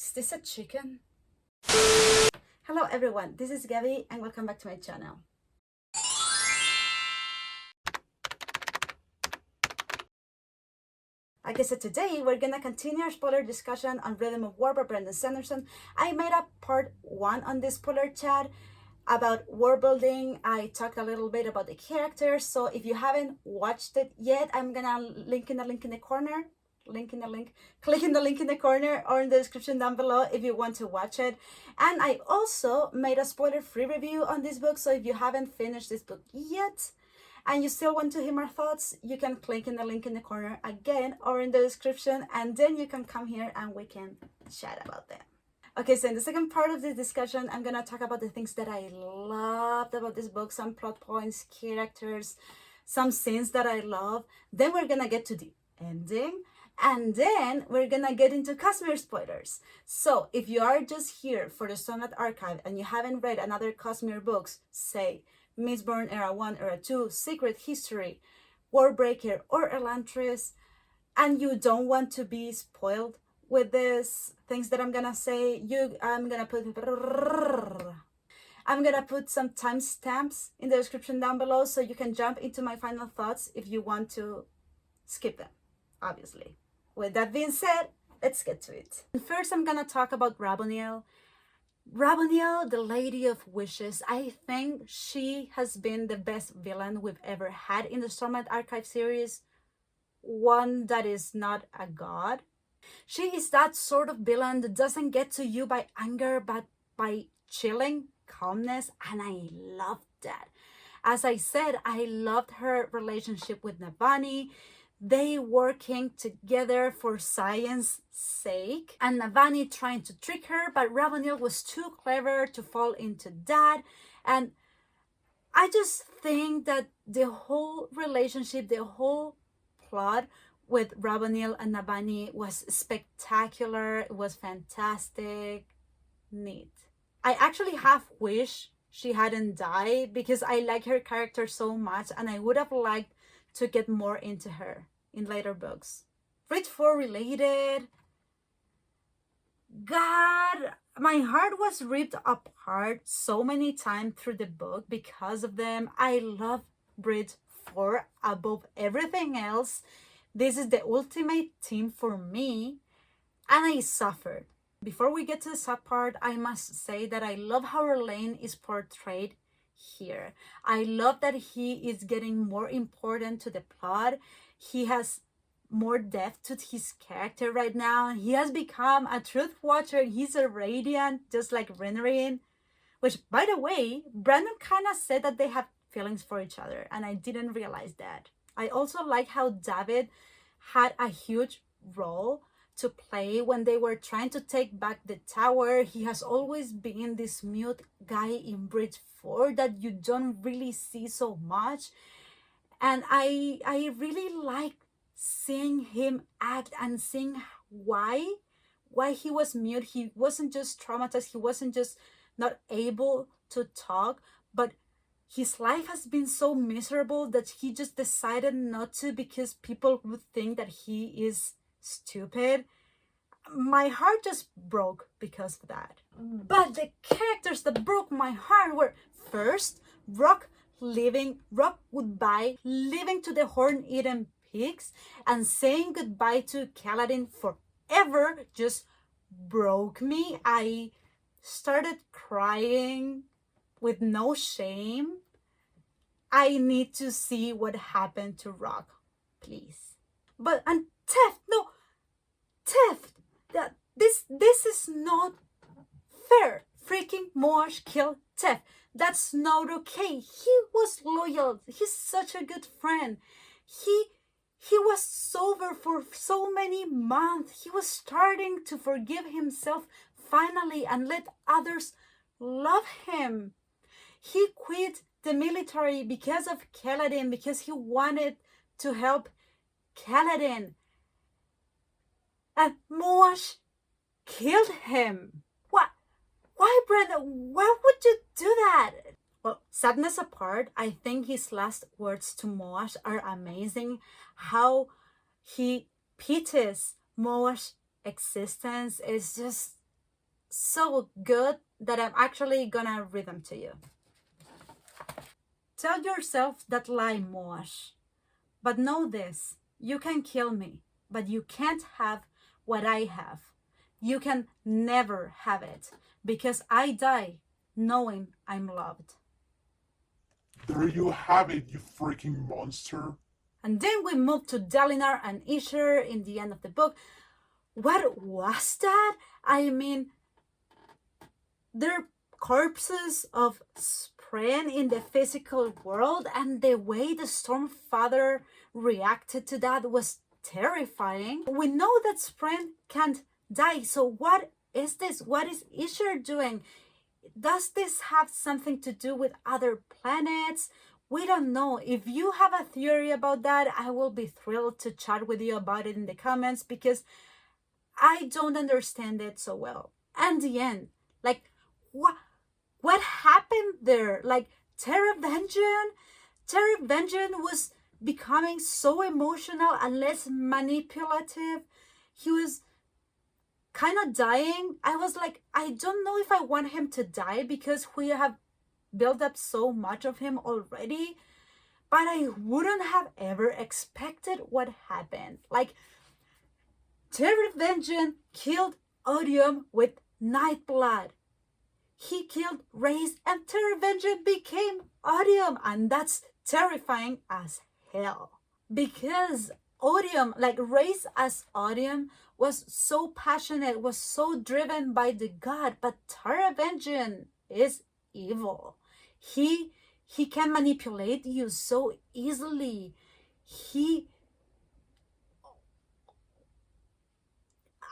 Is this a chicken? Hello everyone, this is Gabby and welcome back to my channel. Like I said, today we're gonna continue our spoiler discussion on Rhythm of War by Brandon Sanderson. I made a part 1 on this spoiler chat about world building. I talked a little bit about the characters, so if you haven't watched it yet, I'm gonna link in the link in the corner. Click in the link in the corner or in the description down below if you want to watch it. And I also made a spoiler-free review on this book, so if you haven't finished this book yet and you still want to hear my thoughts, you can click in the link in the corner again or in the description, and then you can come here and we can chat about them. Okay, so in the second part of this discussion, I'm gonna talk about the things that I loved about this book, some plot points, characters, some scenes that I love. Then we're gonna get to the ending, and then we're gonna get into Cosmere spoilers. So if you are just here for the Stormlight Archive and you haven't read another Cosmere books, say Mistborn Era 1, Era 2, Secret History, Warbreaker, or Elantris, and you don't want to be spoiled with these things that I'm gonna say, I'm gonna put some timestamps in the description down below so you can jump into my final thoughts if you want to skip them, obviously. With that being said, let's get to it. First, I'm gonna talk about Raboniel. Raboniel, the Lady of Wishes. I think she has been the best villain we've ever had in the Stormlight Archive series. One that is not a god. She is that sort of villain that doesn't get to you by anger, but by chilling calmness, and I loved that. As I said, I loved her relationship with Navani. They working together for science's sake, and Navani trying to trick her, but Raboniel was too clever to fall into that. And I just think that the whole relationship, the whole plot with Raboniel and Navani was spectacular. It was fantastic, neat. I actually half wish she hadn't died because I like her character so much, and I would have liked to get more into her in later books. Read 4 related. God, my heart was ripped apart so many times through the book because of them. I love Bridge 4 above everything else. This is the ultimate team for me, and I suffered. Before we get to the sub part, I must say that I love how Erlaine is portrayed here. I love that he is getting more important to the plot. He has more depth to his character right now. He has become a truth watcher. He's a radiant, just like Rinrin. Which, by the way, Brandon kind of said that they have feelings for each other, and I didn't realize that. I also like how David had a huge role to play when they were trying to take back the tower. He has always been this mute guy in Bridge 4 that you don't really see so much. And I really like seeing him act and seeing why he was mute. He wasn't just traumatized, he wasn't just not able to talk, but his life has been so miserable that he just decided not to because people would think that he is stupid. My heart just broke because of that. But the characters that broke my heart were, first, Rock goodbye, leaving to the Horn-Eaten Pigs, and saying goodbye to Kaladin forever just broke me. I started crying with no shame. I need to see what happened to Rock, please. But, and Teft, no, Teft, this is not fair. Freaking Moash killed Teft. That's not okay. He was loyal. He's such a good friend. He was sober for so many months. He was starting to forgive himself finally and let others love him. He quit the military because of Kaladin, because he wanted to help Kaladin. And Moash killed him. What? Why, Brenda? Why would you do that? Well, sadness apart, I think his last words to Moash are amazing. How he pities Moash's existence is just so good that I'm actually gonna read them to you. Tell yourself that lie, Moash. But know this, you can kill me, but you can't have what I have. You can never have it, because I die knowing I'm loved. There you have it, you freaking monster. And then we move to Dalinar and Isher in the end of the book. What was that? I mean, they're corpses of Spren in the physical world, and the way the Stormfather reacted to that was terrifying. We know that Spren can't die, so what is this? What is Isher doing? Does this have something to do with other planets? We don't know. If you have a theory about that, I will be thrilled to chat with you about it in the comments, because I don't understand it so well. And the end, like, what happened there? Like, Terravengeon was becoming so emotional and less manipulative. He was kind of dying. I was like, I don't know if I want him to die, because we have built up so much of him already, but I wouldn't have ever expected what happened. Like, Terravengeon killed Odium with Nightblood. He killed Reyes, and Terravengeon became Odium, and that's terrifying as hell. Because Odium, like Reyes as Odium, was so passionate, was so driven by the god, but Terravengeon is evil. He can manipulate you so easily.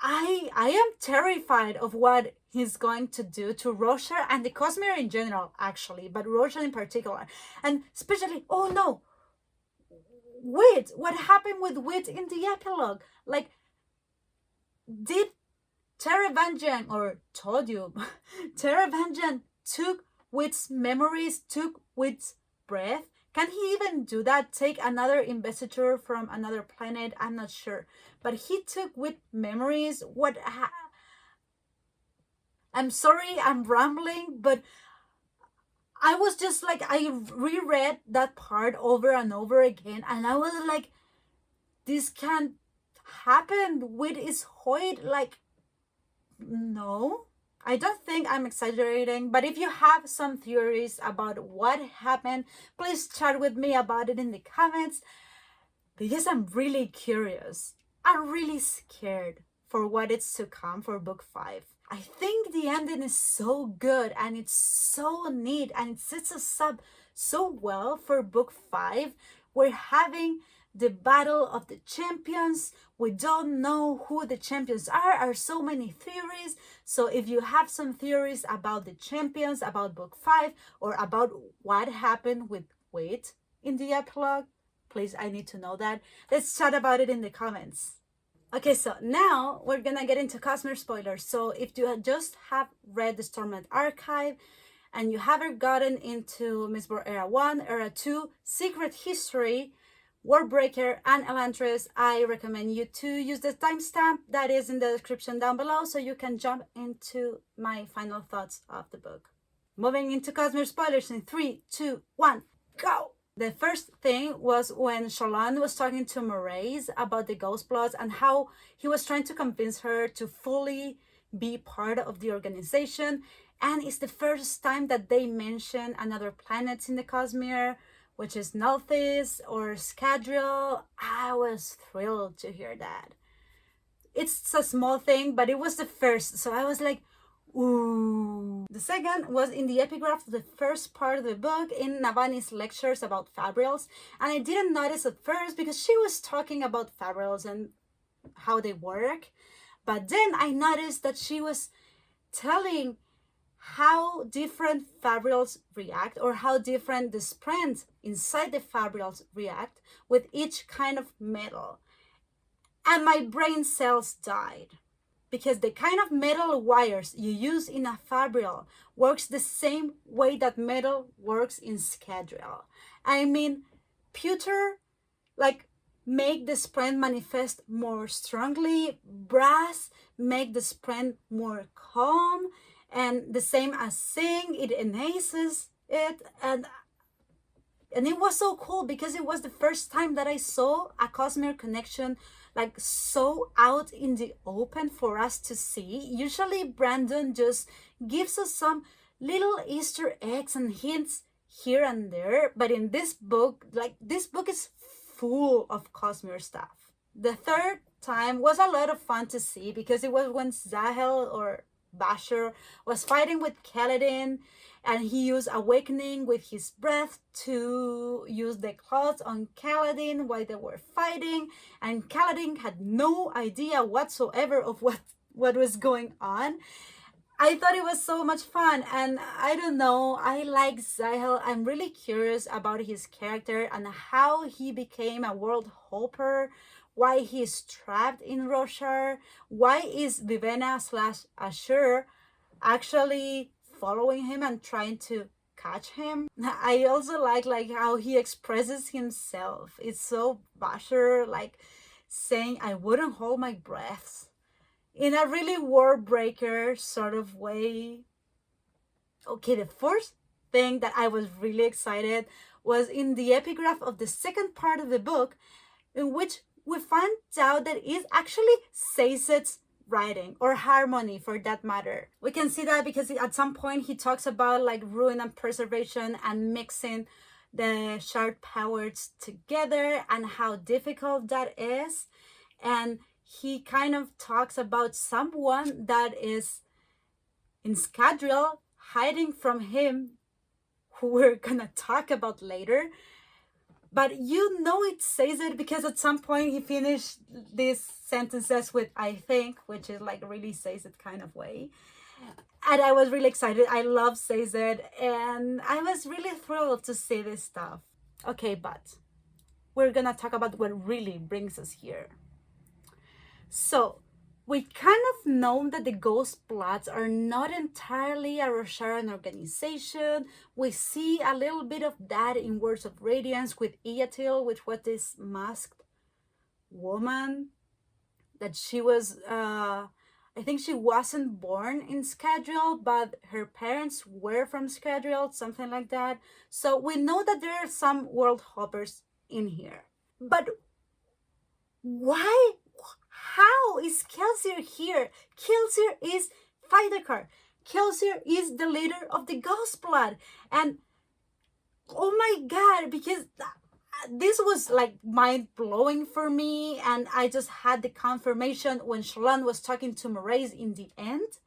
I am terrified of what he's going to do to Roshar and the Cosmere in general, actually, but Roshar in particular. And especially, oh no, Wit. What happened with Wit in the epilogue? Like, did Terravengeon, or Todium, Terravengeon took Wit's memories, took Wit's breath? Can he even do that? Take another investiture from another planet? I'm not sure. But he took Wit memories. I'm sorry, I'm rambling, but I was just like, I reread that part over and over again, and I was like, this can't happen. Wit is Hoyt. Like, no. I don't think I'm exaggerating, but if you have some theories about what happened, please chat with me about it in the comments, because I'm really curious. I'm really scared for what is to come for book 5. I think the ending is so good, and it's so neat, and it sets us up so well for book 5. We're having the battle of the champions. We don't know who the champions are so many theories. So if you have some theories about the champions, about book 5, or about what happened with Wit in the epilogue, please, I need to know that. Let's chat about it in the comments. Okay, so now we're gonna get into Cosmere Spoilers. So if you just have read the Stormlight Archive and you haven't gotten into Mistborn Era 1, Era 2, Secret History, Warbreaker, and Elantris, I recommend you to use the timestamp that is in the description down below, so you can jump into my final thoughts of the book. Moving into Cosmere Spoilers in 3, 2, 1, go! The first thing was when Shallan was talking to Maraise about the Ghost Bloods and how he was trying to convince her to fully be part of the organization. And it's the first time that they mention another planet in the Cosmere, which is Nalthis or Scadrial. I was thrilled to hear that. It's a small thing, but it was the first, so I was like, ooh. The second was in the epigraph of the first part of the book in Navani's lectures about Fabrials, and I didn't notice at first because she was talking about Fabrials and how they work, but then I noticed that she was telling how different Fabrials react, or how different the Sprens inside the Fabrials react with each kind of metal. And my brain cells died, because the kind of metal wires you use in a Fabrial works the same way that metal works in Scadrial. I mean, pewter, like make the sprint manifest more strongly. Brass make the sprint more calm, and the same as sing, it enhances it. And it was so cool because it was the first time that I saw a Cosmere connection like so out in the open for us to see. Usually Brandon just gives us some little Easter eggs and hints here and there, but in this book, like, this book is full of Cosmere stuff. The third time was a lot of fun to see because it was when Zahel, or Basher, was fighting with Kaladin, and he used awakening with his breath to use the cloth on Kaladin while they were fighting, and Kaladin had no idea whatsoever of what was going on. I thought it was so much fun, and I don't know, I like Zahel. I'm really curious about his character and how he became a world hopper, why he's trapped in Roshar, why is Vivenna / Ashur actually following him and trying to catch him. I also like how he expresses himself. It's so Basher, like saying, I wouldn't hold my breath, in a really war breaker sort of way. Okay, the first thing that I was really excited was in the epigraph of the second part of the book, in which we find out that it's actually Sazed's writing, or harmony for that matter. We can see that because at some point he talks about like ruin and preservation and mixing the shard powers together and how difficult that is. And he kind of talks about someone that is in Scadrial hiding from him, who we're gonna talk about later. But you know it says it because at some point he finished these sentences with I think, which is like really says it kind of way. And I was really excited. I love says it, and I was really thrilled to see this stuff. Okay, but we're gonna talk about what really brings us here. So we kind of know that the Ghost Bloods are not entirely a Rosharan organization. We see a little bit of that in Words of Radiance with Iatil, which was this masked woman that she was, I think she wasn't born in Scadrial, but her parents were from Scadrial, something like that. So we know that there are some world hoppers in here. But why? How is Kelsier here? Kelsier is Thydekar. Kelsier is the leader of the Ghost Blood. And oh my god, because this was like mind-blowing for me, and I just had the confirmation when Shallan was talking to Mraize in the end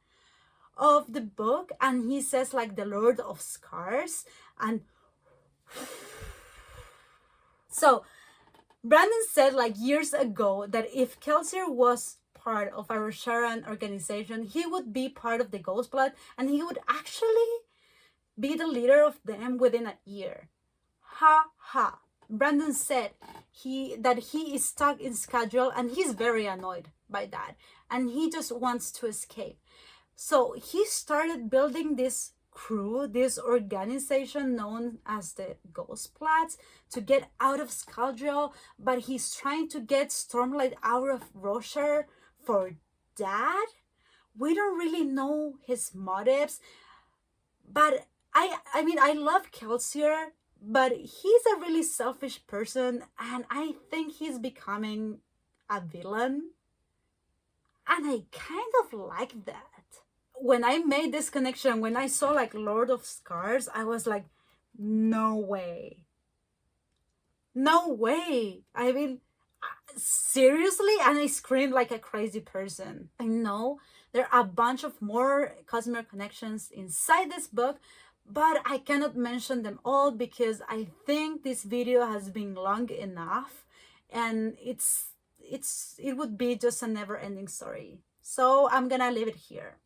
of the book, and he says like the Lord of Scars. And so Brandon said like years ago that if Kelsier was part of a Rosharan organization, he would be part of the Ghost Blood, and he would actually be the leader of them within a year. Ha ha. Brandon said that he is stuck in Scadrial, and he's very annoyed by that, and he just wants to escape. So he started building this crew, this organization known as the Ghost Bloods, to get out of Scadrial, but he's trying to get Stormlight out of Roshar for that. We don't really know his motives, but I mean, I love Kelsier, but he's a really selfish person, and I think he's becoming a villain, and I kind of like that. When I made this connection, when I saw like Lord of Scars, I was like, no way. No way. I mean, seriously? And I screamed like a crazy person. I know there are a bunch of more Cosmere connections inside this book, but I cannot mention them all because I think this video has been long enough, and it would be just a never-ending story. So I'm gonna leave it here.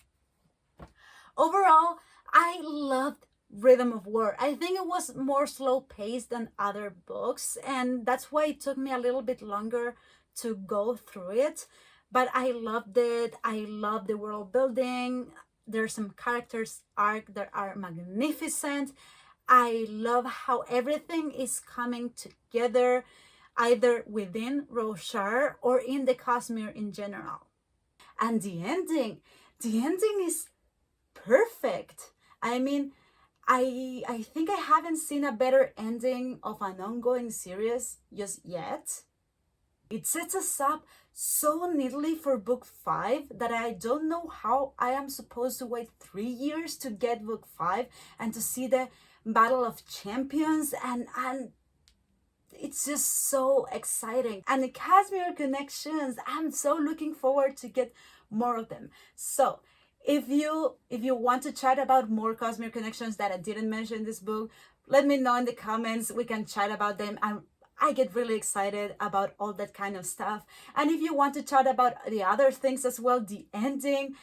Overall, I loved Rhythm of War. I think it was more slow-paced than other books, and that's why it took me a little bit longer to go through it. But I loved it. I love the world building. There's some characters arc that are magnificent. I love how everything is coming together. either within Roshar or in the Cosmere in general. And the ending is perfect. I mean, I think I haven't seen a better ending of an ongoing series just yet. It sets us up so neatly for book 5 that I don't know how I am supposed to wait 3 years to get book 5 and to see the Battle of Champions, and it's just so exciting. And the Cosmere connections, I'm so looking forward to get more of them. So if you want to chat about more Cosmere connections that I didn't mention in this book, let me know in the comments. We can chat about them. I get really excited about all that kind of stuff. And if you want to chat about the other things as well, the ending,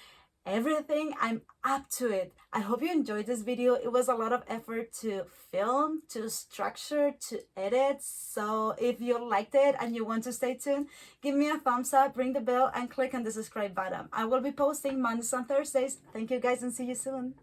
everything, I'm up to it. I hope you enjoyed this video. It was a lot of effort to film, to structure, to edit. So if you liked it and you want to stay tuned, give me a thumbs up, ring the bell, and click on the subscribe button. I will be posting Mondays and Thursdays. Thank you guys and see you soon.